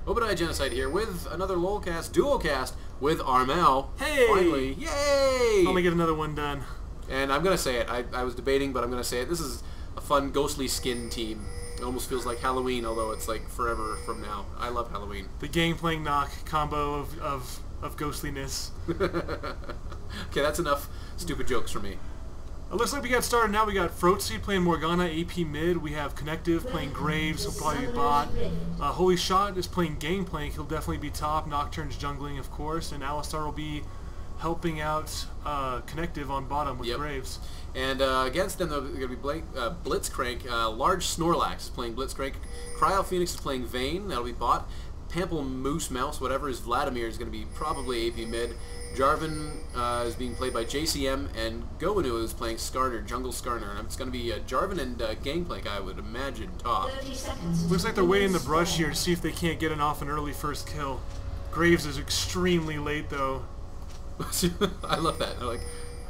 Obadiah Genocide here with another LOLcast, duocast with Armel. Hey! Finally, yay! Finally get another one done. And I'm gonna say it. I was debating, but I'm gonna say it. This is a fun ghostly skin team. It almost feels like Halloween, although it's like forever from now. I love Halloween. The gang playing knock combo of ghostliness. Okay, that's enough stupid jokes for me. It looks like we got started now. We got Froatsy playing Morgana, AP mid. We have Connective playing Graves, he'll probably be bot. Holy Shot is playing Gangplank, he'll definitely be top. Nocturne's jungling, of course. And Alistar will be helping out Connective on bottom with Graves. And against them, they're going to be Blitzcrank. Large Snorlax is playing Blitzcrank. Cryo Phoenix is playing Vayne. That'll be bot. Pample Moose Mouse, whatever is Vladimir, is going to be probably AP mid. Jarvan is being played by JCM, and Goinu is playing Skarner, Jungle Skarner. And it's going to be Jarvan and Gangplank, I would imagine, top. Looks like they're waiting in the brush here to see if they can't get an early first kill. Graves is extremely late, though. I love that. They're like,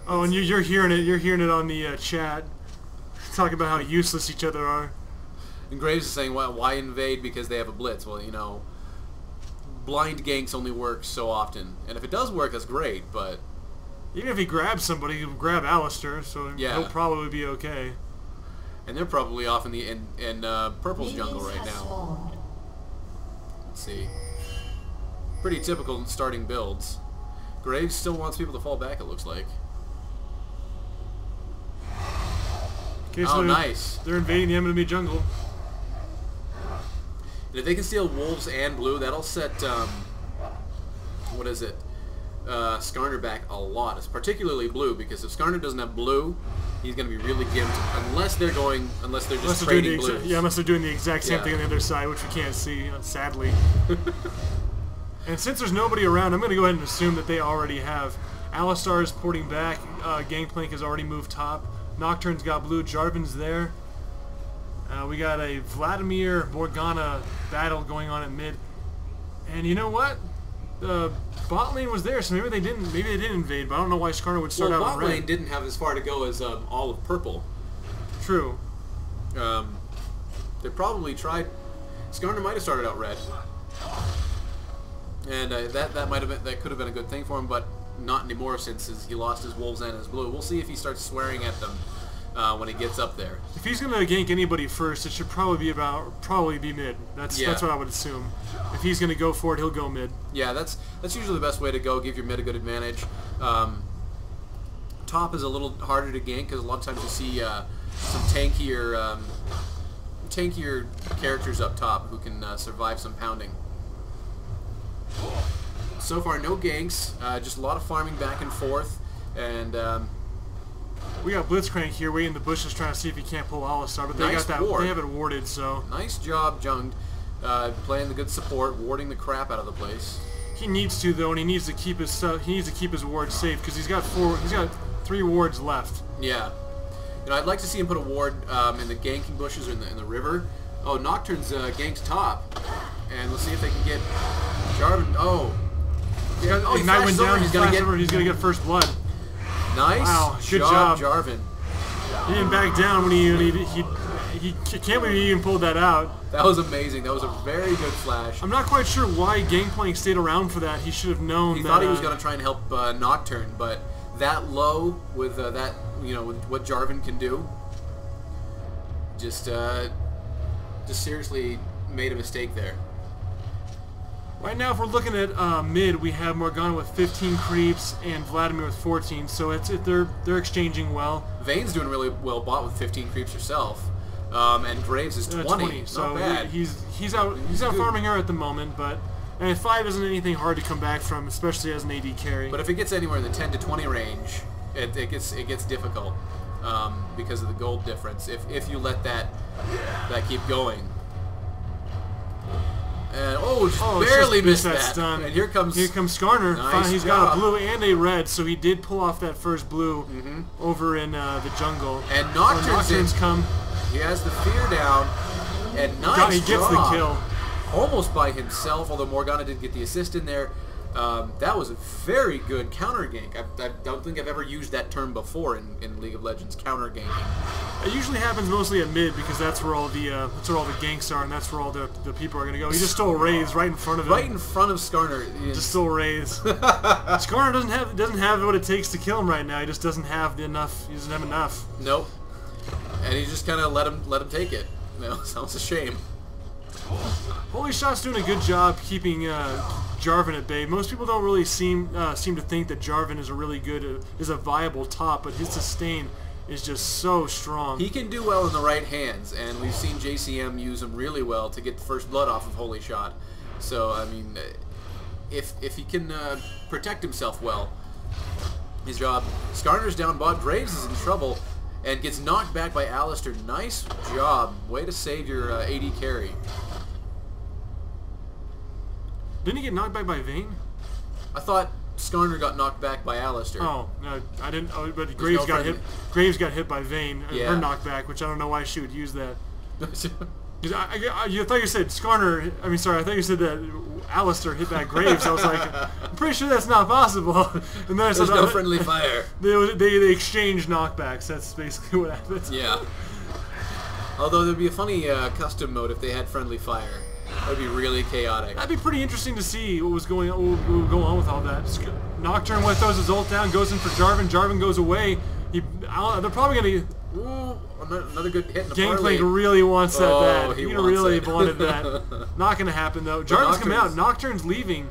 oh, and you're hearing it. You're hearing it on the chat, talking about how useless each other are. And Graves is saying, well, why invade? Because they have a blitz. Well, you know, blind ganks only work so often, and if it does work, that's great. But even if he grabs somebody, he'll grab Alistar, so he'll probably be okay. And they're probably off in the Purple's jungle right now. Let's see. Pretty typical starting builds. Graves still wants people to fall back, it looks like. Okay, so nice. They're invading the enemy jungle. And if they can steal Wolves and Blue, that'll set, what is it, Skarner back a lot. It's particularly Blue, because if Skarner doesn't have Blue, he's going to be really gimped, unless they're just trading Blues. Yeah, unless they're doing the exact same thing on the other side, which we can't see, sadly. And since there's nobody around, I'm going to go ahead and assume that they already have. Alistar is porting back, Gangplank has already moved top, Nocturne's got Blue, Jarvan's there. We got a Vladimir Morgana battle going on at mid, and you know what? The bot lane was there, so maybe they didn't invade. But I don't know why Skarner would start out bot with red. lane didn't have as far to go as all of purple. True. They probably tried. Skarner might have started out red, and that could have been a good thing for him, but not anymore since he lost his Wolves and his Blue. We'll see if he starts swearing at them when he gets up there. If he's gonna gank anybody first, it should probably be mid. That's what I would assume. If he's gonna go for it, he'll go mid. Yeah, that's usually the best way to go. Give your mid a good advantage. Top is a little harder to gank because a lot of times you see some tankier characters up top who can survive some pounding. So far, no ganks. Just a lot of farming back and forth, and we got Blitzcrank here waiting in the bushes trying to see if he can't pull Alistar, but they have it warded, so nice job, Jung, playing the good support, warding the crap out of the place. He needs to though, and he needs to keep his stuff. He needs to keep his wards safe because he's got 3 wards left. Yeah, you know, I'd like to see him put a ward in the ganking bushes or in the river. Oh, Nocturne's ganks top, and we'll see if they can get Jarvan. Oh, Ignite went down. He's gonna get first blood. Nice. Wow, good job, Jarvan. He didn't back down when he can't believe he even pulled that out. That was amazing. That was a very good flash. I'm not quite sure why Gangplank stayed around for that. He should have known. He thought he was going to try and help Nocturne, but that low with that, you know, with what Jarvan can do, just seriously made a mistake there. Right now, if we're looking at mid, we have Morgana with 15 creeps and Vladimir with 14. So they're exchanging well. Vayne's doing really well, bot with 15 creeps herself, and Graves is 20. So not bad. He's out farming her at the moment, but 5 isn't anything hard to come back from, especially as an AD carry. But if it gets anywhere in the 10 to 20 range, it gets difficult because of the gold difference. If you let that keep going. And barely missed that. Stun. And here comes Skarner. Nice He's got a blue and a red, so he did pull off that first blue over in the jungle. And Nocturne's come. He has the fear down, and he gets the kill. Almost by himself, although Morgana did get the assist in there. That was a very good counter gank. I don't think I've ever used that term before in League of Legends, counter ganking. It usually happens mostly at mid because that's where all the ganks are, and that's where all the people are going to go. He just stole Rays right in front of him. Right in front of Skarner. Just stole Rays. Skarner doesn't have what it takes to kill him right now. He just doesn't have enough. He doesn't have enough. Nope. And he just kind of let him take it. Sounds a shame. Holy Shot's doing a good job keeping Jarvan at bay. Most people don't really seem to think that Jarvan is a really good, is a viable top, but his sustain is just so strong. He can do well in the right hands, and we've seen JCM use him really well to get the first blood off of Holy Shot. So, I mean, if he can protect himself well, his job. Skarner's down bot, Graves is in trouble, and gets knocked back by Alistair. Nice job. Way to save your AD carry. Didn't he get knocked back by Vayne? I thought Skarner got knocked back by Alistair. Oh, no, I didn't. Oh, but Graves got hit. Graves got hit by Vayne. Yeah. Her knockback, which I don't know why she would use that. I thought you said Skarner. I mean, sorry, I thought you said that Alistair hit back Graves. I was like, I'm pretty sure that's not possible. And then I said, There's no friendly fire. They exchanged knockbacks. That's basically what happened. Yeah. Although there'd be a funny custom mode if they had friendly fire. That'd be really chaotic. That'd be pretty interesting to see what was going on with all that. Nocturne throws his ult down, goes in for Jarvan. Jarvan goes away. They're probably gonna. Another good hit. Gangplank really wants that bad. He really wants it. wanted that. Not gonna happen though. Jarvan's come out. Nocturne's leaving.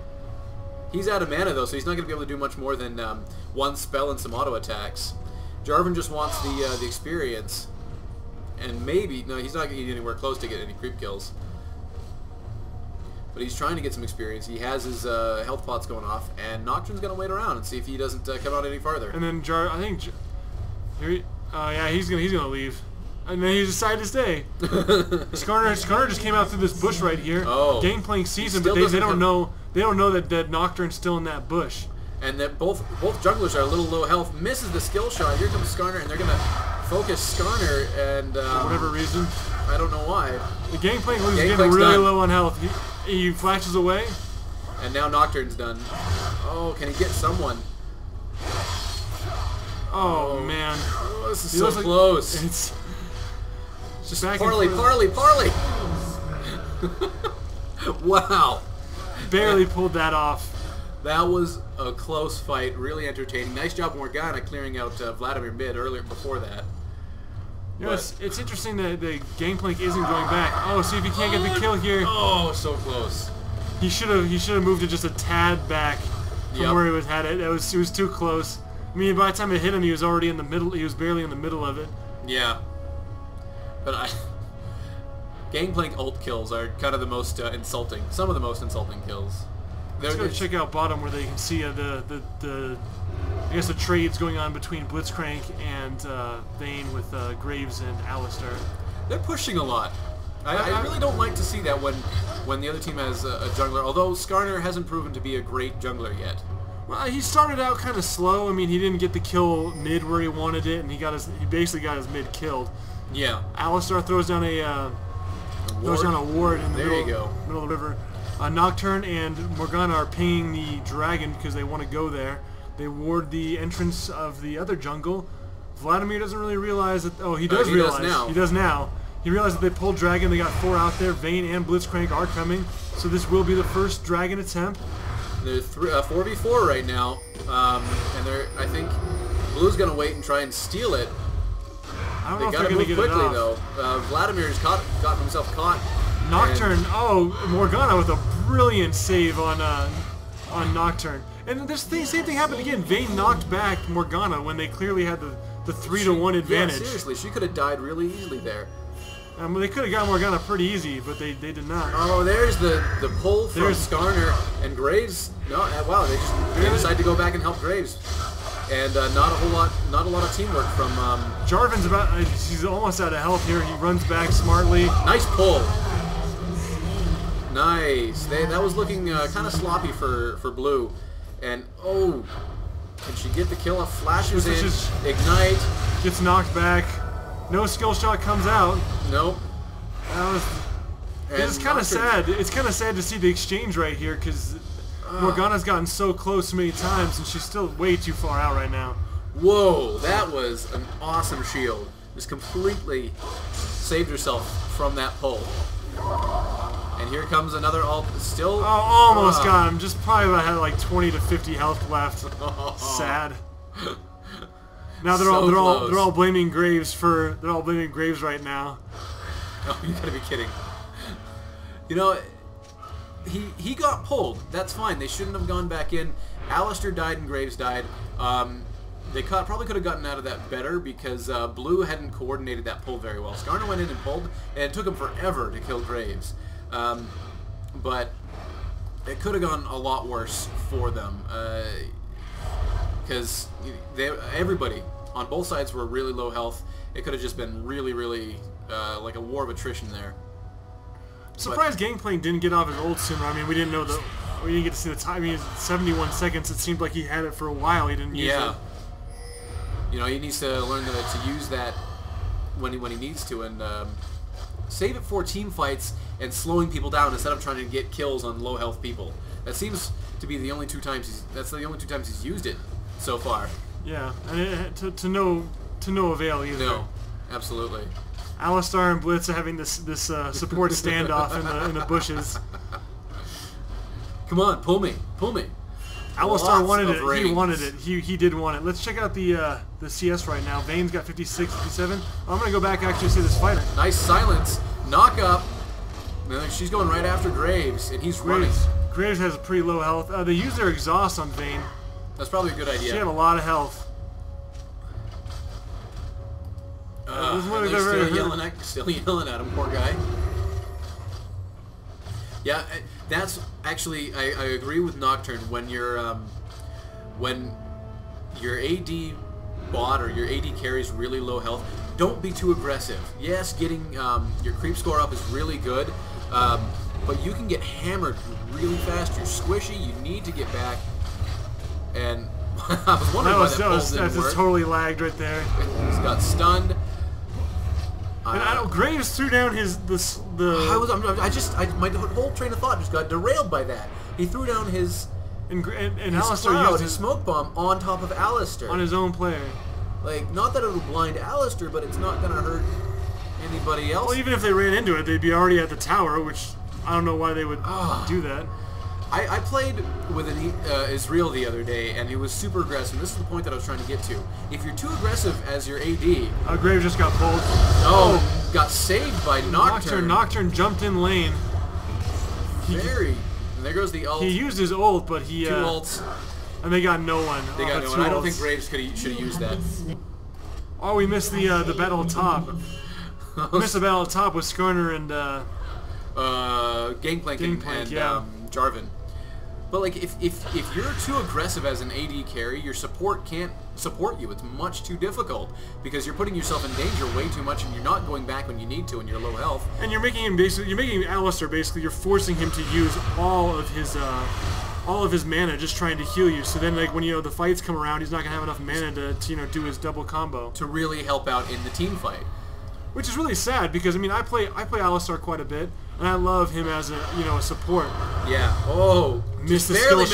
He's out of mana though, so he's not gonna be able to do much more than one spell and some auto attacks. Jarvan just wants the experience, and maybe he's not gonna get anywhere close to get any creep kills. But he's trying to get some experience. He has his health pots going off, and Nocturne's going to wait around and see if he doesn't come out any farther. And then yeah, he's gonna leave. And then he decided to stay. Skarner just came out through this bush right here. Oh. Gangplank sees him, but they don't know that Nocturne's still in that bush. And that both junglers are a little low health. Misses the skill shot. Here comes Skarner, and they're going to focus Skarner, and for whatever reason. I don't know why. The Gangplank was getting really low on health. He flashes away. And now Nocturne's done. Oh, can he get someone? Oh man. Oh, this is so close. It's just parley. Wow. Barely pulled that off. That was a close fight. Really entertaining. Nice job, Morgana, clearing out Vladimir mid earlier before that. You know, it's interesting that the Gangplank isn't going back. Oh, see if he can't get the kill here. Oh, so close. He should have moved it just a tad back from where he was had it. It was too close. I mean, by the time it hit him, he was already in the middle. He was barely in the middle of it. Yeah. But Gangplank ult kills are kind of the most insulting. Some of the most insulting kills. Let's go check out bottom where they can see I guess the trades going on between Blitzcrank and Vayne with Graves and Alistair. They're pushing a lot. I really don't like to see that when the other team has a jungler, although Skarner hasn't proven to be a great jungler yet. Well, he started out kind of slow. I mean, he didn't get the kill mid where he wanted it, and he basically got his mid killed. Yeah. Alistair throws down a ward in the middle of the river. Nocturne and Morgana are pinging the dragon because they want to go there. They ward the entrance of the other jungle. Vladimir doesn't really realize that. Oh, he does realize. He does now. He realized that they pulled dragon. They got 4 out there. Vayne and Blitzcrank are coming, so this will be the first dragon attempt. They're 4v4 right now, and I think Blue's gonna wait and try and steal it. I don't know if they're gonna get quickly it off. though. Vladimir's gotten himself caught. Nocturne. Oh, Morgana with a brilliant save on Nocturne. And this same thing happened again. Vayne knocked back Morgana when they clearly had the 3-to-1 advantage. Yeah, seriously, she could have died really easily there. They could have got Morgana pretty easy, but they did not. Oh, there's the pull from Skarner and Graves. No, wow, they decided to go back and help Graves, and not a lot of teamwork from. Jarvan's he's almost out of health here. He runs back smartly. Nice pull. Nice. That was looking kind of sloppy for Blue, and oh, can she get the kill? Flashes in, ignite, gets knocked back. No skill shot comes out. Nope. It's kind of sad. It's kind of sad to see the exchange right here because Morgana's gotten so close so many times, and she's still way too far out right now. Whoa, that was an awesome shield. Just completely saved herself from that pull. And here comes another ult. Still. Oh, almost got him. Just probably had like 20 to 50 health left. Sad. Now they're all blaming Graves right now. Oh, you gotta be kidding. You know, he got pulled. That's fine. They shouldn't have gone back in. Alistair died and Graves died. They probably could have gotten out of that better because Blue hadn't coordinated that pull very well. Skarner went in and pulled, and it took him forever to kill Graves. But it could have gone a lot worse for them because everybody on both sides were really low health. It could have just been really, really like a war of attrition there. Surprised Gangplank didn't get off his ult sooner. I mean, we didn't get to see the time. I mean, 71 seconds. It seemed like he had it for a while. He didn't use it. You know, he needs to learn to use that when he needs to, and save it for team fights and slowing people down instead of trying to get kills on low health people. That seems to be the only two times he's used it so far. Yeah, and to no avail either. No, absolutely. Alistar and Blitz are having this support standoff in the bushes. Come on, pull me. Alistar wanted it. He wanted it. He did want it. Let's check out the CS right now. Vane's got 56, 57. I'm gonna go back and actually see this fighter. Nice silence. Knock up. She's going right after Graves, and he's running. Graves has pretty low health. They used their exhaust on Vane. That's probably a good idea. She had a lot of health. Still yelling at him, poor guy. Yeah, that's actually I agree with Nocturne. When your AD bot or your AD carries really low health, don't be too aggressive. Yes, getting your creep score up is really good, but you can get hammered really fast. You're squishy. You need to get back. And I was wondering why that pull didn't work. Just totally lagged right there. He's got stunned. And Graves threw down my whole train of thought just got derailed by that. He threw down his Alistar used his smoke bomb on top of Alistair. On his own player. Like, not that it'll blind Alistair, but it's not gonna hurt anybody else. Well, even if they ran into it, they'd be already at the tower, which I don't know why they would do that. I played with an Israel the other day, and he was super aggressive. This is the point that I was trying to get to. If you're too aggressive as your AD... Graves just got pulled. Got saved by Nocturne. Nocturne jumped in lane. And there goes the ult. He used his ult, but he... 2 ults. And they got no one. They got no one. I don't think Graves should have used that. Oh, we missed the battle top. Missed the battle top with Skarner and... Gangplank and Jarvan. But like, if you're too aggressive as an AD carry, your support can't support you. It's much too difficult because you're putting yourself in danger way too much, and you're not going back when you need to, and you're low health. And you're making Alistair basically. You're forcing him to use all of his mana just trying to heal you. So then, like, when the fights come around, he's not gonna have enough mana to do his double combo to really help out in the team fight. Which is really sad because I mean I play Alistar quite a bit, and I love him as a support. Yeah. Oh, missed the skill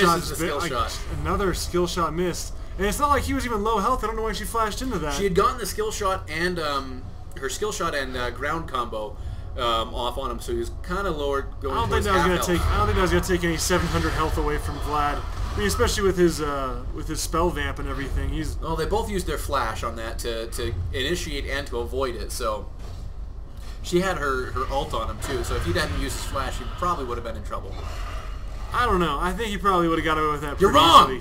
shot. Another skill shot missed, and it's not like he was even low health. I don't know why she flashed into that. She had gotten the skill shot and her skill shot and ground combo off on him, so he was kind of lowered going. I don't think that was gonna take any 700 health away from Vlad. I mean, especially with his spell vamp and everything. They both used their flash on that to initiate and to avoid it. So she had her ult on him too. So if he hadn't used his flash, he probably would have been in trouble. I don't know. I think he probably would have got away with that. You're wrong. All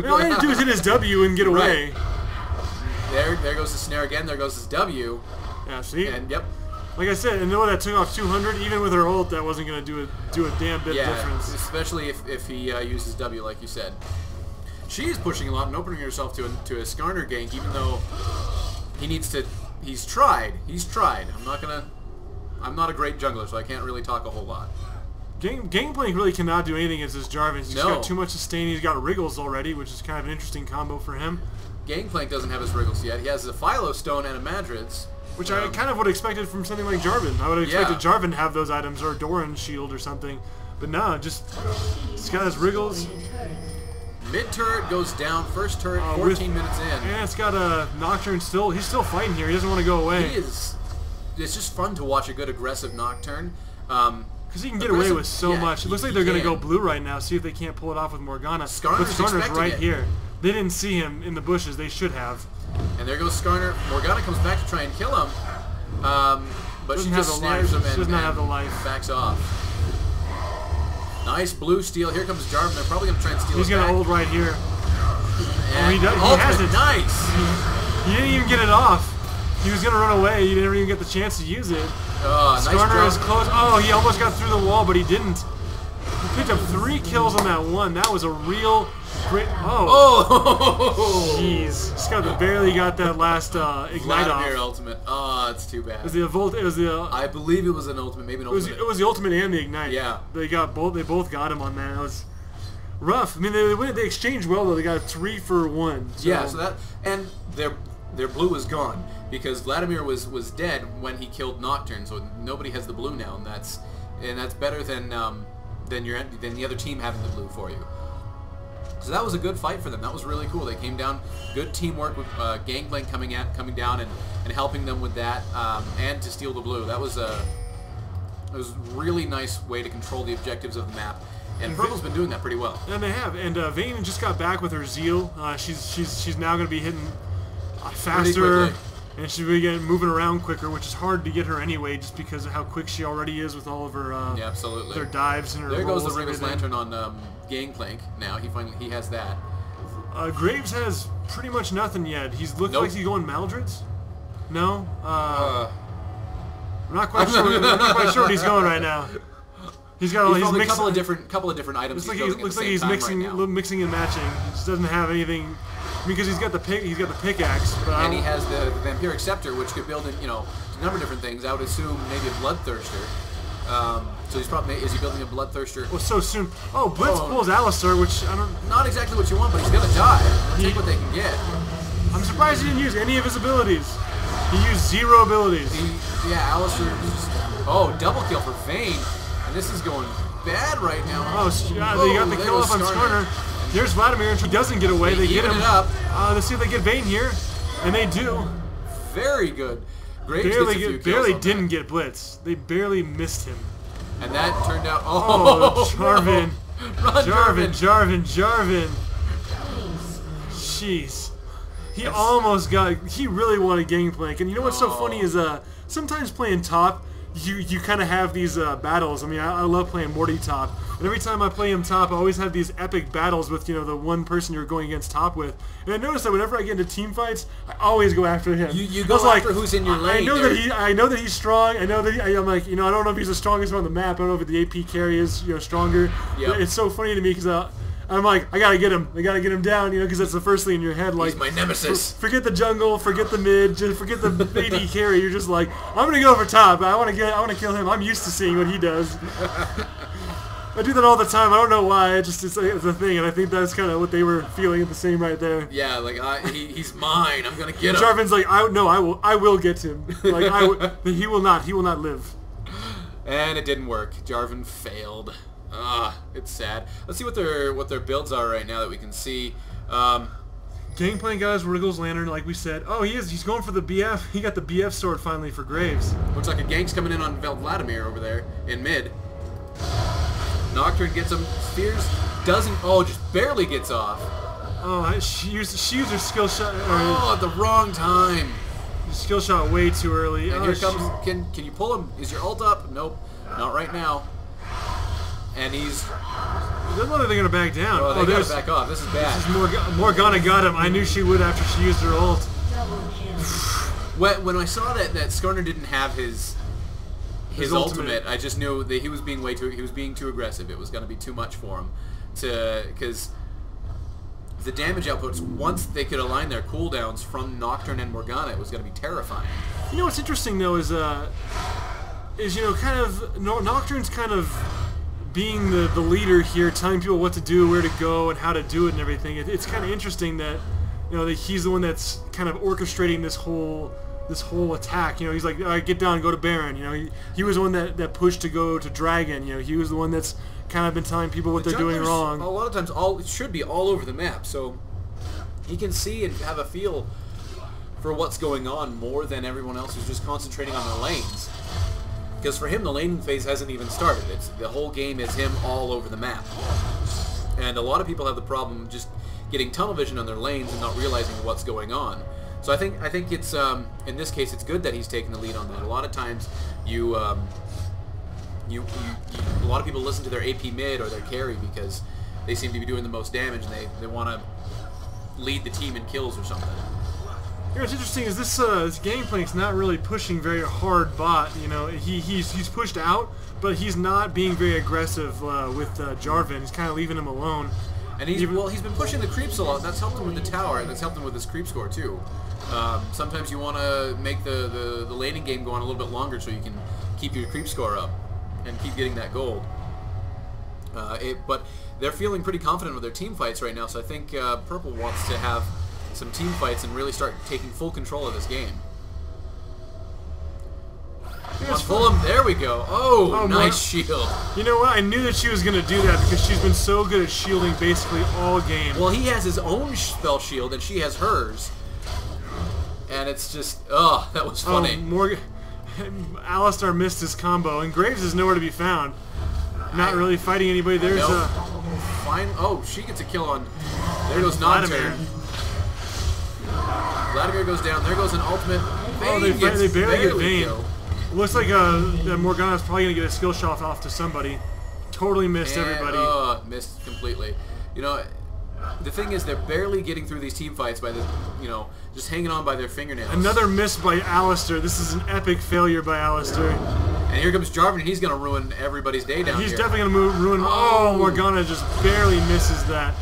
he had to do was hit his W and get away. There goes the snare again. There goes his W. Yeah. See. And yep. Like I said, and that took off 200. Even with her ult, that wasn't going to do a damn bit of difference. Especially if he uses W, like you said. She is pushing a lot and opening herself to a Skarner gank, even though he needs to. He's tried. I'm not a great jungler, so I can't really talk a whole lot. Gangplank really cannot do anything against this Jarvan. He's got too much sustain. He's got Wriggles already, which is kind of an interesting combo for him. Gangplank doesn't have his Wriggles yet. He has a Philo Stone and a Madrid's. Which I kind of would have expected from something like Jarvan. I would have expected Jarvan to have those items, or Doran's shield or something. But no, just got his Wriggles. Mid turret goes down. First turret, 14 minutes in. And it's got a Nocturne still. He's still fighting here. He doesn't want to go away. He is. It's just fun to watch a good aggressive Nocturne. Because he can get away with so much. It looks like they're going to go blue right now, see if they can't pull it off with Morgana. But Skarner's right here. They didn't see him in the bushes. They should have. And there goes Skarner. Morgana comes back to try and kill him. But she just snares him and backs off. Nice blue steal. Here comes Jarvan. They're probably going to try and steal it. He's going to ult right here. And he has it. Nice. He didn't even get it off. He was going to run away. He didn't even get the chance to use it. Skarner is close. Oh, he almost got through the wall, but he didn't. He picked up 3 kills on that one. That was a real great... Oh! Jeez. Skarner barely got that last ignite off. Ultimate. Oh, it's too bad. It was the I believe it was an ultimate. Maybe an ultimate. It was the ultimate and the ignite. Yeah. They both got him on that. That was rough. I mean, they exchanged well, though. They got 3 for 1. So. Yeah, so that... And their blue was gone because Vladimir was dead when he killed Nocturne, so nobody has the blue now, and that's better than the other team having the blue for you. So that was a good fight for them. That was really cool. They came down, good teamwork with Gangplank coming down and helping them with that, and to steal the blue. That was a really nice way to control the objectives of the map. And Purple's been doing that pretty well. And they have. And Vayne just got back with her Zeal. She's now going to be hitting faster, and she's moving around quicker, which is hard to get her anyway, just because of how quick she already is with all of her absolutely. Her dives and her There goes the rolls Wriggles Lantern on Gangplank. Now he has that. Graves has pretty much nothing yet. He's looking like he's going Maldred's. No. I'm not quite sure. I'm not quite sure what he's going right now. He's got he's a couple of different items. Looks like he's mixing and matching. He just doesn't have anything. Because he's got the pickaxe, and he has the Vampiric Scepter, which could build a number of different things. I would assume maybe a Bloodthirster. So he's probably he building a Bloodthirster? Well, so soon. Oh, Blitz pulls Alistar, which I don't. Not exactly what you want, but he's gonna die. Take what they can get. I'm surprised he didn't use any of his abilities. He used 0 abilities. Alistar just double kill for Vayne, and this is going bad right now. Oh, yeah, they got the kill off on Skarner. There's Vladimir, and he doesn't get away. They get him. Let's see if they get Vayne here, and they do. Very good. Barely didn't get Blitz. They barely missed him. And that turned out. Jarvan. No. Jarvan. Jeez. He almost got. He really wanted Gangplank, and you know what's so funny is sometimes playing top. You kind of have these battles. I mean, I love playing Morty top. And every time I play him top, I always have these epic battles with, the one person you're going against top with. And I noticed that whenever I get into team fights, I always go after him. You go after who's in your lane. I know that he's strong. I know that I'm like, I don't know if he's the strongest on the map. I don't know if the AP carry is, stronger. Yep. It's so funny to me because I'm like, I gotta get him. I gotta get him down, because that's the first thing in your head. Like, he's my nemesis. Forget the jungle, forget the mid, just forget the AD carry. You're just like, I'm gonna go for top. I want to kill him. I'm used to seeing what he does. I do that all the time. I don't know why. It's a thing, and I think that's kind of what they were feeling the same right there. Yeah, like he's mine. I'm gonna get him. Jarvan's like, I will get him. Like he will not live. And it didn't work. Jarvan failed. It's sad. Let's see what their builds are right now that we can see. Gangplank got his Wriggles Lantern, like we said. Oh, he's going for the BF. He got the BF sword finally for Graves. Looks like a gank's coming in on Vladimir over there in mid. Nocturne gets him. Spears doesn't. Just barely gets off. Oh, she used her skill shot. At the wrong time. Skill shot way too early. And here comes. Can you pull him? Is your ult up? Nope, not right now. And he's. It doesn't look like they're gonna back down. They gotta back off. This is bad. This is Morgana got him. I knew she would after she used her ult. When I saw that Skarner didn't have his ultimate, I just knew that he was being too aggressive. It was going to be too much for him, because the damage outputs, once they could align their cooldowns from Nocturne and Morgana, it was going to be terrifying. You know what's interesting though is Nocturne's kind of being the leader here, telling people what to do, where to go, and how to do it, and everything. It's kind of interesting that that he's the one that's kind of orchestrating this whole this whole attack. You know, he's like, all right, get down, go to Baron. You know, he was the one that pushed to go to Dragon. You know, he was the one that's kind of been telling people what they're doing wrong. A lot of times, it should be all over the map, so he can see and have a feel for what's going on more than everyone else who's just concentrating on their lanes. Because for him, the laning phase hasn't even started. The whole game is him all over the map. And a lot of people have the problem just getting tunnel vision on their lanes and not realizing what's going on. So I think it's in this case it's good that he's taking the lead on that. A lot of times a lot of people listen to their AP mid or their carry because they seem to be doing the most damage and they want to lead the team in kills or something. You know, what's interesting is this gameplay is not really pushing very hard bot. You know, he's pushed out, but he's not being very aggressive with Jarvan. He's kind of leaving him alone. And he's been pushing the creeps a lot. That's helped him with the tower, and that's helped him with his creep score too. Sometimes you want to make the laning game go on a little bit longer so you can keep your creep score up and keep getting that gold. But they're feeling pretty confident with their team fights right now, so I think Purple wants to have some team fights and really start taking full control of this game. There we go. Oh, nice shield. You know what? I knew that she was going to do that because she's been so good at shielding basically all game. Well, he has his own spell shield and she has hers. And it's just, oh, that was funny. Alistar missed his combo, and Graves is nowhere to be found. Not really fighting anybody. There's fine. Oh, she gets a kill on. There goes Nocturne. Vladimir goes down. There goes an ultimate. They barely get Vayne. Looks like Morgana's probably going to get a skill shot off to somebody. Totally missed everybody. Missed completely. You know, the thing is they're barely getting through these team fights by just hanging on by their fingernails. Another miss by Alistar. This is an epic failure by Alistar. And here comes Jarvan. He's going to ruin everybody's day down here. He's definitely going to ruin. Oh, Morgana just barely misses that.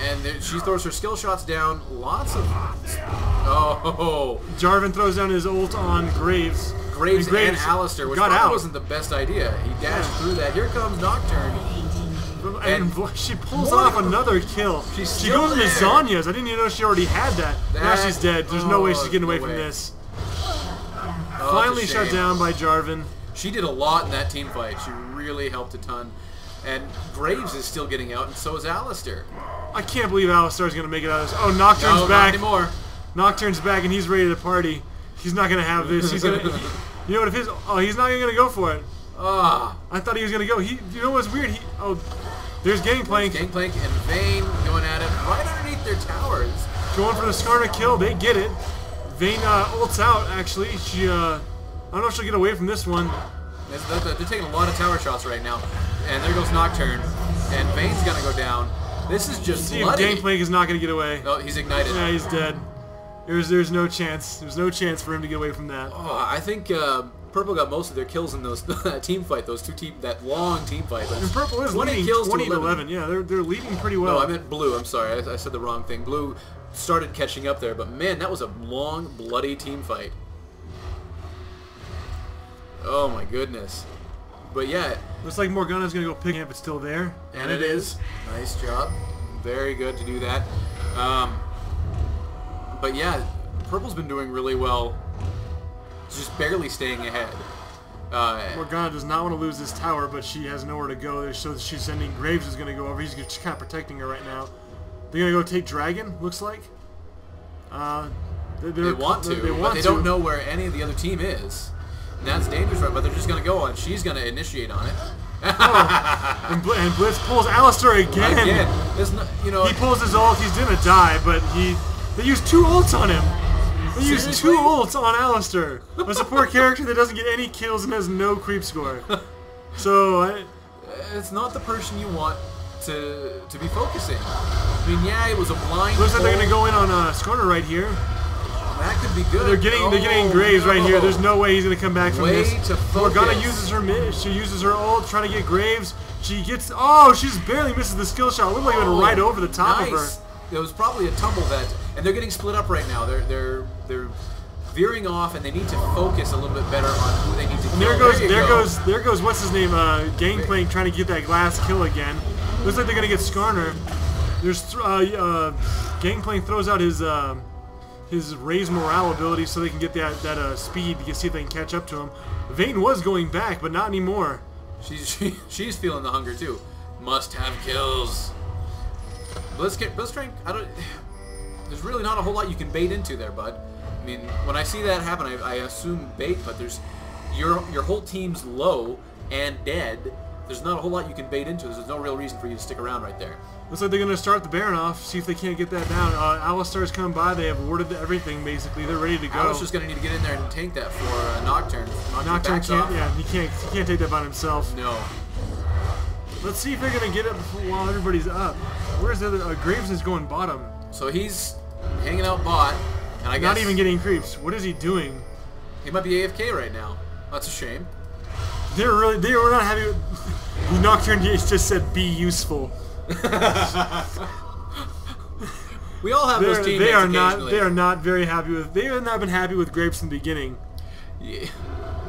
And she throws her skill shots down. Lots of... Oh. Jarvan throws down his ult on Graves. Graves and Alistar, which probably wasn't the best idea. He dashed through that. Here comes Nocturne. And she pulls off another kill. She goes into Zanya's. I didn't even know she already had that. Now she's dead. There's no way she's getting away from this. Finally shut down by Jarvan. She did a lot in that team fight. She really helped a ton. And Graves is still getting out, and so is Alistar. I can't believe Alistar's going to make it out of this. Oh, Nocturne's back. Not anymore. Nocturne's back, and he's ready to party. He's not going to have this. He's going to... You know what? He's not even going to go for it. I thought he was going to go. You know what's weird? There's Gangplank. Gangplank and Vayne going at it right underneath their towers. Going for the Skarner kill. They get it. Vayne ults out, actually. I don't know if she'll get away from this one. They're taking a lot of tower shots right now. And there goes Nocturne. And Vayne's going to go down. This is just bloody. Gangplank is not going to get away. No, he's ignited. Yeah, he's dead. There's no chance. There's no chance for him to get away from that. Oh, I think Purple got most of their kills in those team fight. That long team fight. And Purple is leading 20-11. Yeah, they're leading pretty well. No, I meant Blue. I'm sorry. I said the wrong thing. Blue started catching up there, but man, that was a long, bloody team fight. Oh my goodness. But yeah. Looks like Morgana's going to go pick it up. It's still there. And it is. Nice job. Very good to do that. But yeah, Purple's been doing really well. Just barely staying ahead. Morgana does not want to lose this tower, but she has nowhere to go. So she's sending Graves is going to go over. He's just kind of protecting her right now. They're going to go take Dragon, looks like. They want to, but they don't know where any of the other team is. And that's dangerous, right? But they're just going to go on. She's going to initiate on it. And Blitz pulls Alistar again. He pulls his ult. He's going to die, but they used 2 ults on him. They used 2 ults on Alistar. A support character that doesn't get any kills and has no creep score. So it's not the person you want to be focusing. I mean, yeah, it was a blind. Looks like they're going to go in on Skarner right here. That could be good. They're getting Graves right here. There's no way he's going to come back from this. Morgana uses her mid. She uses her ult, trying to get Graves. She gets. Oh, she just barely misses the skill shot. It looked like it went right over the top of her. It was probably a tumble that, and they're getting split up right now. They're veering off, and they need to focus a little bit better on who they need to kill. There goes what's his name? Gangplank trying to get that glass kill again. Looks like they're going to get Skarner. There's Gangplank throws out his his raise morale ability so they can get that speed to see if they can catch up to him. Vayne was going back, but not anymore. She's feeling the hunger too. Must have kills. Blitzcrank, there's really not a whole lot you can bait into there, bud. I mean, when I see that happen, I assume bait, but there's your whole team's low and dead. There's not a whole lot you can bait into. There's no real reason for you to stick around right there. Looks like they're going to start the Baron off, see if they can't get that down. Alistar's come by. They have warded everything, basically. They're ready to go. Alistar's going to need to get in there and tank that for Nocturne. Nocturne can't, yeah, he can't take that by himself. No. Let's see if they're going to get it while everybody's up. Where's the other? Graves is going bottom. So he's hanging out bot, and I guess... Not even getting creeps. What is he doing? He might be AFK right now. That's a shame. They were not happy with... Nocturne just said, be useful. We all have those teammates occasionally. They are not very happy with... They have not been happy with Graves from the beginning. Yeah.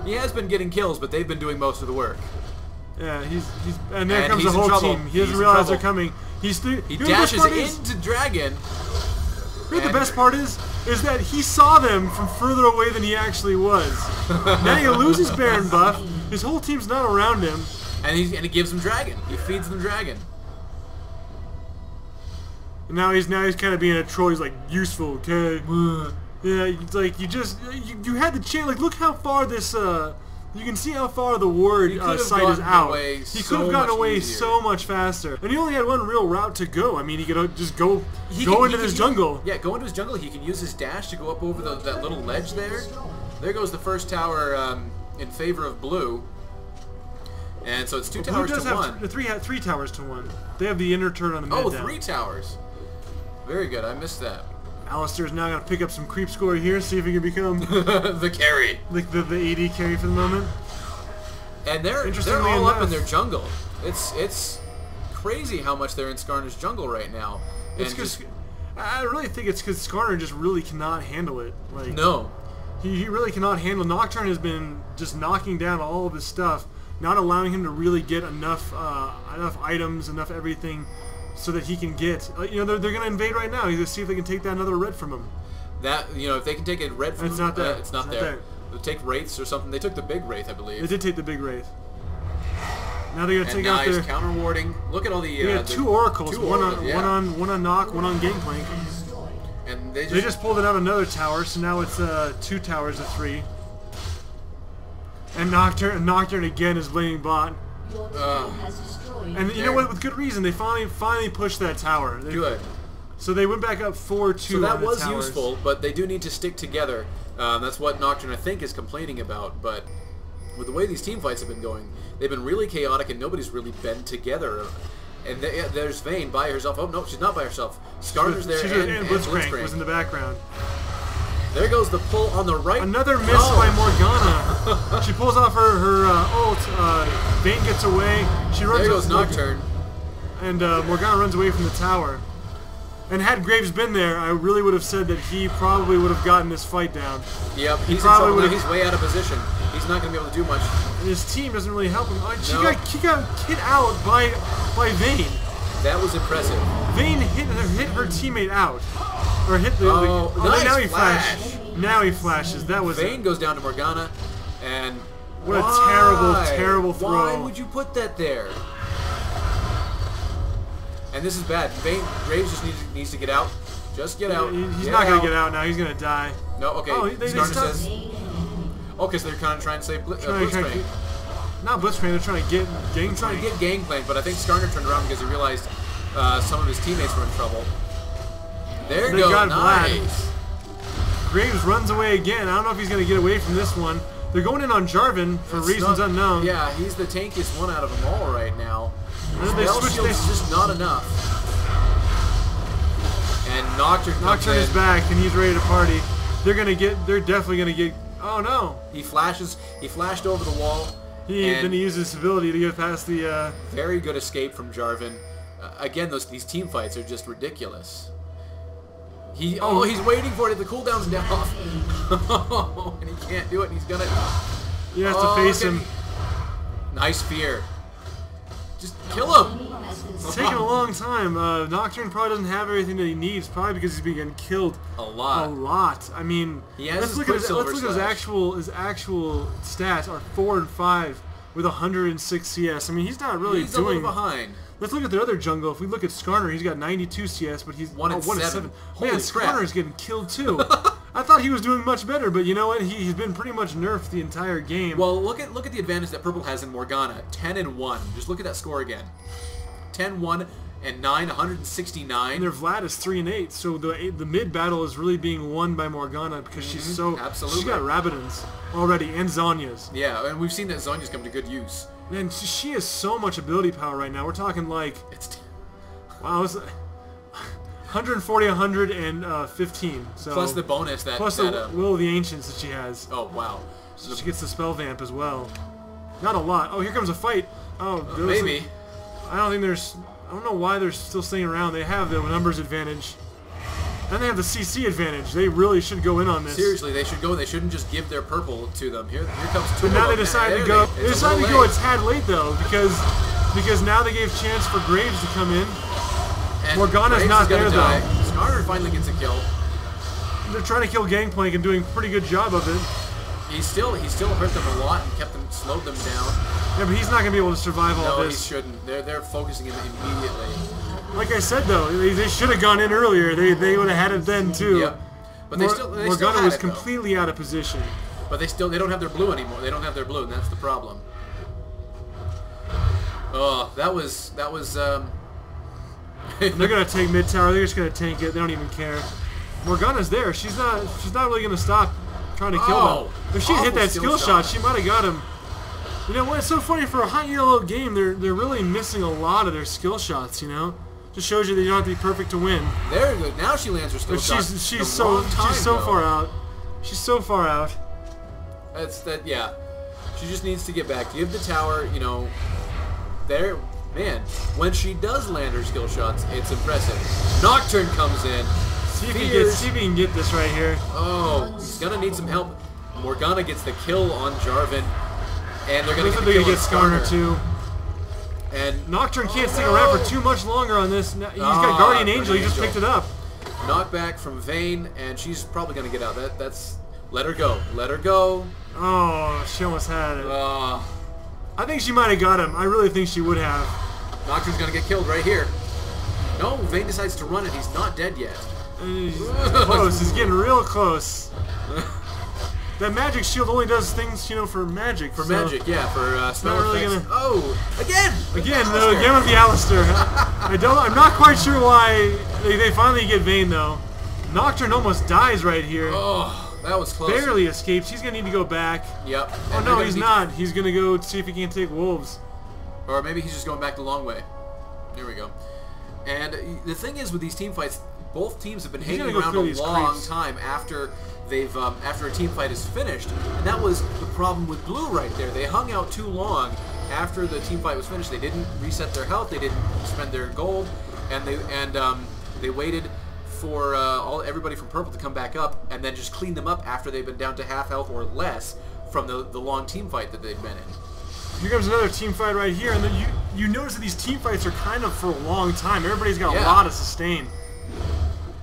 He has been getting kills, but they've been doing most of the work. Yeah, and there comes the whole team. He doesn't realize they're coming. He dashes into Dragon. You know what the best part is that he saw them from further away than he actually was. Now he loses Baron buff. His whole team's not around him. And he gives them Dragon. He feeds them Dragon. And now he's kind of being a troll. He's like, useful, okay? Yeah, it's like you had the chance. Like, look how far this. You can see how far the ward site is out. He could have gotten away so much faster. And he only had one real route to go. I mean, he could just go into this jungle. Yeah, go into his jungle. He can use his dash to go up over that little ledge there. There goes the first tower in favor of blue. And so it's 2 towers to 1. Three towers to 1. They have the inner turret on the mid. Oh, 3 towers. Very good. I missed that. Alistair's now going to pick up some creep score here, see if he can become the carry. Like the AD carry for the moment. And they're all up in their jungle. It's crazy how much they're in Skarner's jungle right now. It's because I really think it's because Skarner just really cannot handle it. Like, no. He really cannot handle. Nocturne has been just knocking down all of his stuff, not allowing him to really get enough items, enough everything, so that he can get. They're going to invade right now. He's going to see if they can take that another red from him. That if they can take a red from him, it's not there. It's not there. They'll take wraiths or something. They took the big wraith, I believe. They did take the big wraith. Now they're going to take out their. their. Counter warding. Look at all the. We had 2 oracles. One on knock, one on Gangplank. And they just pulled it out another tower, so now it's 2 towers to 3. And Nocturne again is blaming bot. And you know what? With good reason, they finally pushed that tower. Good. So they went back up 4-2. So that was useful, but they do need to stick together. That's what Nocturne, I think, is complaining about. But with the way these team fights have been going, they've been really chaotic, and nobody's really been together. And there's Vayne by herself. Oh no, she's not by herself. Skarner's there, and Blitzcrank was in the background. There goes the pull on the right. Another miss by Morgana. She pulls off her ult. Vayne gets away. She runs. There goes Nocturne. And Morgana runs away from the tower. And had Graves been there, I really would have said that he probably would have gotten this fight down. Yep, he's probably would. He's way out of position. He's not going to be able to do much. And his team doesn't really help him. She got hit out by Vayne. That was impressive. Vayne hit her teammate out. Or hit the... nice now he flash. Now he flashes. That was Vayne goes down to Morgana, and... What a terrible throw. Why would you put that there? And this is bad. Graves just needs to get out. Just get out. He's not going to get out now. He's going to die. No, okay. Skarner says... Okay, so they're kind of trying to say Blitzcrank. Not Blitzcrank, they're trying to get Gangplank. Trying to get Gangplank, but I think Skarner turned around because he realized some of his teammates were in trouble. There you go, nice. Graves runs away again. I don't know if he's going to get away from this one. They're going in on Jarvan for reasons unknown. Yeah, he's the tankiest one out of them all right now. Spell shield's just not enough. And Nocturne is back, and he's ready to party. They're definitely going to get... Oh, no. He flashed over the wall. Then he uses his ability to get past the... Very good escape from Jarvan. Again, these team fights are just ridiculous. He's waiting for it. The cooldown's down. And he can't do it. And he's gonna... He has to face him. Nice fear. Just kill him. It's taking a long time. Nocturne probably doesn't have everything that he needs, probably because he's been getting killed a lot. A lot. I mean, he has let's look at his actual stats are 4 and 5 with 106 CS. I mean, he's not really he's doing. a little behind. Let's look at the other jungle. If we look at Skarner, he's got 92 CS, but he's 1 and 7. Man, Skarner's getting killed too. I thought he was doing much better, but you know what? He's been pretty much nerfed the entire game. Well, look at the advantage that Purple has in Morgana. 10 and 1. Just look at that score again. 10, 1, and 9, 169. And their Vlad is 3 and 8, so the mid battle is really being won by Morgana because she's so absolutely. She's got Rabadon's already and Zonya's. Yeah, and we've seen that Zonya's come to good use. Man, she has so much ability power right now. We're talking like wow, it's 140, 115. So plus the bonus that plus the Will of the Ancients that she has. Oh wow! So she gets the spell vamp as well. Not a lot. Oh, here comes a fight. Oh, maybe. I don't think there's. I don't know why they're still staying around. They have the numbers advantage, and they have the CC advantage. They really should go in on this. Seriously, they should go. They shouldn't just give their purple to them. Here comes two. But now they decide to go. They decided to go a tad late though, because now they gave chance for Graves to come in. And Morgana's not there though. Skarner finally gets a kill. They're trying to kill Gangplank and doing a pretty good job of it. He still hurt them a lot and slowed them down. Yeah, but he's not gonna be able to survive all this. No, he shouldn't. They're focusing him immediately. Like I said though, they should have gone in earlier. They would have had it then too. Yep. But Morgana was completely out of position. But they don't have their blue anymore. They don't have their blue, and that's the problem. Oh, that was. They're gonna take mid tower. They're just gonna tank it. They don't even care. Morgana's there. She's not really gonna stop trying to kill them. If she hit that skill shot, she might have got him. You know what? It's so funny for a hot yellow game. They're really missing a lot of their skill shots. You know, just shows you that you don't have to be perfect to win. Very good. Now she lands her skill shot. She's so far out. She's so far out. Yeah. She just needs to get back. Give the tower. You know, there. Man, when she does land her skill shots, it's impressive. Nocturne comes in. See if he can get this right here. Oh, he's gonna need some help. Morgana gets the kill on Jarvan, and they're gonna get Skarner too. And Nocturne can't stick around for too much longer on this. He's got Guardian Angel. He just picked it up. Knockback from Vayne, and she's probably gonna get out. That's let her go. Let her go. Oh, she almost had it. I think she might have got him. I really think she would have. Nocturne's gonna get killed right here. No, Vayne decides to run it. He's not dead yet. He's close. He's getting real close. That magic shield only does things, you know, for magic. For magic, yeah. For spell really effects. Oh, again with the Alistair. I'm not quite sure why they finally get Vayne though. Nocturne almost dies right here. Oh. That was close. Barely escapes. He's going to need to go back. Yep. Oh, no, he's not. He's going to go see if he can take wolves. Or maybe he's just going back the long way. There we go. And the thing is with these team fights, both teams have been hanging around a long time after after a team fight is finished. And that was the problem with Blue right there. They hung out too long after the team fight was finished. They didn't reset their health. They didn't spend their gold. And they waited for everybody from Purple to come back up and then just clean them up after they've been down to half health or less from the long team fight that they've been in. Here comes another team fight right here, and then you notice that these team fights are kind of for a long time. Everybody's got a lot of sustain.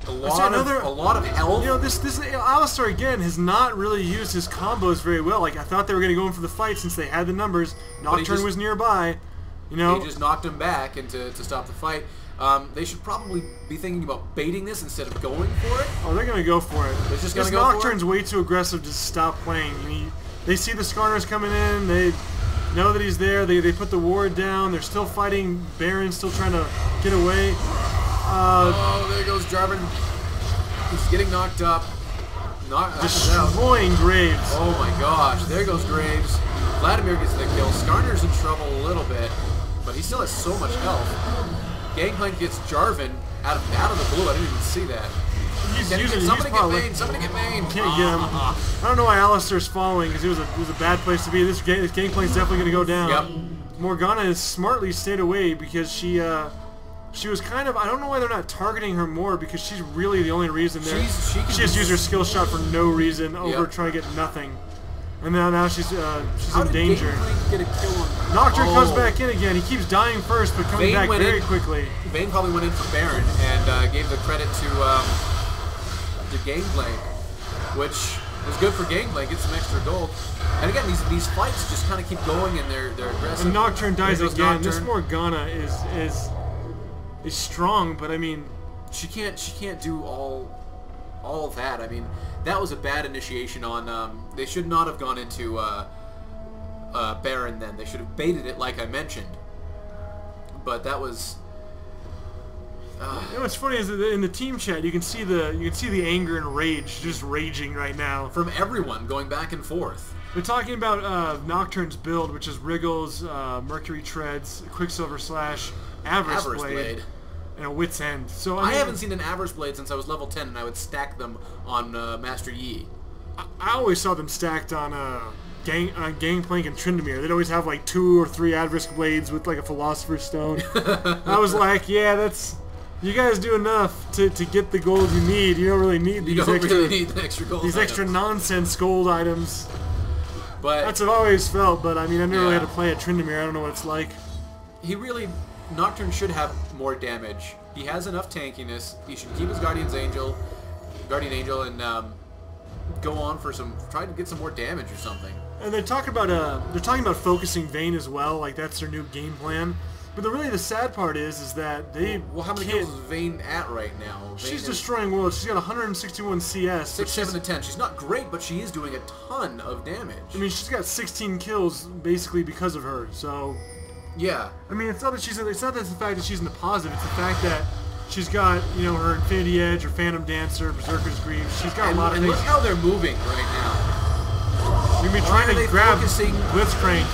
A lot of health. You know, this Alistair again has not really used his combos very well. Like I thought they were going to go in for the fight since they had the numbers. Nocturne was nearby. You know, he just knocked him back and to stop the fight. They should probably be thinking about baiting this instead of going for it. Oh, they're going to go for it. They're just going to go Nocturne's way too aggressive to stop playing. I mean, they see the Skarners coming in. They know that he's there. They put the ward down. They're still fighting. Baron's still trying to get away. There goes Jarvan. He's getting knocked up. Destroying Graves. Oh my gosh. There goes Graves. Vladimir gets the kill. Skarner's in trouble a little bit, but he still has so much health. Gangplank gets Jarvan out of the blue. I didn't even see that. Somebody get Vayne. Somebody get Vayne. Can't get him. I don't know why Alistair's following because it was a bad place to be. This Gangplank's definitely going to go down. Yep. Morgana has smartly stayed away because she was kind of, I don't know why they're not targeting her more because she's really the only reason there. She just used her skill shot for no reason over trying to get nothing. And now she's in danger. Get a kill on Nocturne comes back in again. He keeps dying first, but coming back very quickly. Vayne probably went in for Baron and gave the credit to Gameplay, which was good for Gameplay. Get some extra gold. And again, these fights just kind of keep going, and they're aggressive. And Nocturne dies again. Nocturne. This Morgana is strong, but I mean, she can't do all of that. I mean, that was a bad initiation on. They should not have gone into Baron then. They should have baited it like I mentioned. But that was. You know what's funny is that in the team chat you can see the anger and rage just raging right now from everyone going back and forth. They're talking about Nocturne's build, which is Wriggles, Mercury Treads, Quicksilver Slash, Avarice Blade, and a Wit's End. So I haven't seen an Avarice Blade since I was level 10, and I would stack them on Master Yi. I always saw them stacked on Gangplank and Tryndamere. They'd always have like 2 or 3 Avarice Blades with like a Philosopher's Stone. I was like, yeah, that's. You guys do enough to get the gold you need. You don't really need these extra gold. These extra nonsense gold items. But that's what I've always felt. But I mean, I never really had to play at Tryndamere. I don't know what it's like. Nocturne should have more damage. He has enough tankiness. He should keep his Guardian Angel, and go on for try to get some more damage or something. And they're talking about focusing Vayne as well. Like that's their new game plan. But the sad part is that they how many kills is Vayne at right now? She's destroying worlds. She's got 161 CS. 6, 7, and 10. She's not great, but she is doing a ton of damage. I mean, she's got 16 kills basically because of her. So yeah. I mean, it's not that the fact that she's in the positive. It's the fact that she's got her Infinity Edge, her Phantom Dancer, Berserker's Grief. She's got a lot of things. Look how they're moving right now. You're trying to grab Blitzcrank.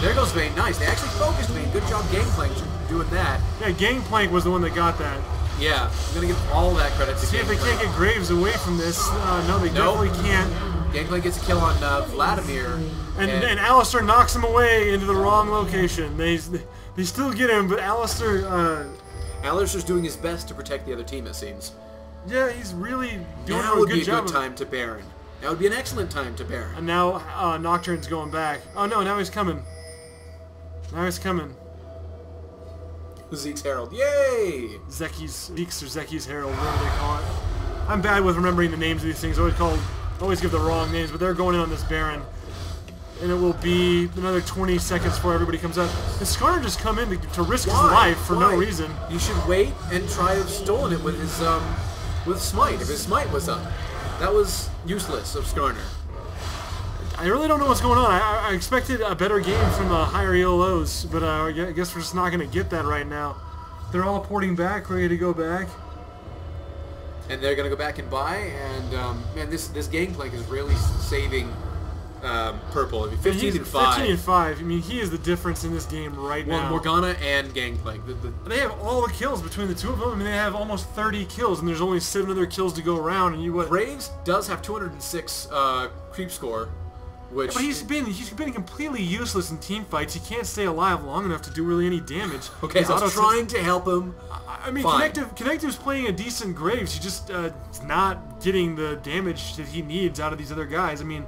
There goes Vayne. Nice. They actually focused Vayne. Good job, Gangplank, doing that. Yeah, Gangplank was the one that got that. Yeah, I'm gonna give all that credit to. See if they can't get Graves away from this. No, they definitely can't. Gangplank gets a kill on Vladimir, and Alistair knocks him away into the wrong location. They still get him, but Alistair's doing his best to protect the other team. It seems. Yeah, he's really doing a good job. Now would be a good time to Baron. That would be an excellent time to Baron. And now Nocturne's going back. Oh no, now he's coming. Now he's coming. Zeke's Herald. Yay! Zeke's Herald, whatever they call it. I'm bad with remembering the names of these things. Always give the wrong names, but they're going in on this Baron. And it will be another 20 seconds before everybody comes up. And Skarner just come in to risk his life for no reason. You should wait and try to have stolen it with his with Smite. If his Smite was up. That was useless of Skarner. I really don't know what's going on. I expected a better game from higher ELOs, but I guess we're just not going to get that right now. They're all porting back, ready to go back. And they're going to go back and buy, and man, this Gangplank is really saving Purple. I mean, 15 and 5. 15 and 5. I mean, he is the difference in this game right now. Well, Morgana and Gangplank. They have all the kills between the two of them. I mean, they have almost 30 kills, and there's only 7 other kills to go around. And Graves does have 206 creep score. Which but he's been completely useless in team fights. He can't stay alive long enough to do really any damage. Okay, I was trying to help him. I mean, Connective's playing a decent Graves. He just is not getting the damage that he needs out of these other guys. I mean,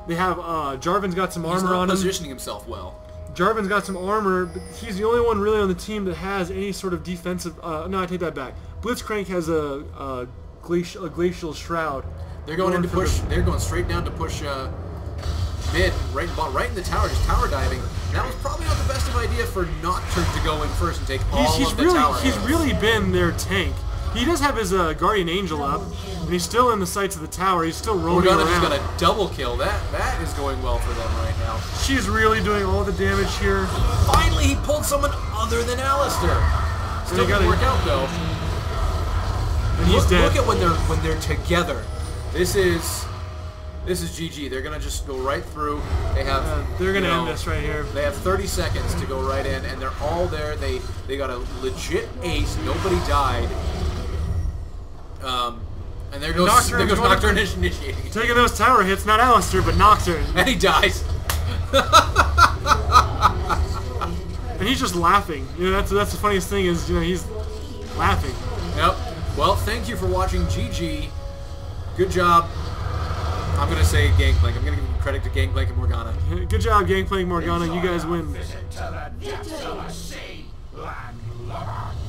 they have Jarvan's got some armor on him. He's not positioning himself well. Jarvan's got some armor, but he's the only one really on the team that has any sort of defensive. No, I take that back. Blitzcrank has a glacial shroud. They're going in to push. They're going straight down to push. Mid, right in the tower, just tower diving. That was probably not the best of idea for Nocturne to go in first and take all of the tower. He's really been their tank. He does have his Guardian Angel up, and he's still in the sights of the tower. He's still roaming around. Morgana just got a double kill. That is going well for them right now. She's really doing all the damage here. Finally, he pulled someone other than Alistair. Still didn't work out though. And he's dead. Look at when they're together. This is GG. They're gonna just go right through. They have. They're gonna end this right here. They have 30 seconds to go right in, and they're all there. They got a legit ace. Nobody died. And there goes Nocturne initiating. Taking those tower hits, not Alistair, but Nocturne. And he dies. And he's just laughing. That's the funniest thing is he's laughing. Yep. Well, thank you for watching. GG. Good job. I'm going to say Gangplank. I'm going to give credit to Gangplank and Morgana. Good job, Gangplank Morgana. You guys win. Visit to the depths of the sea, landlubber.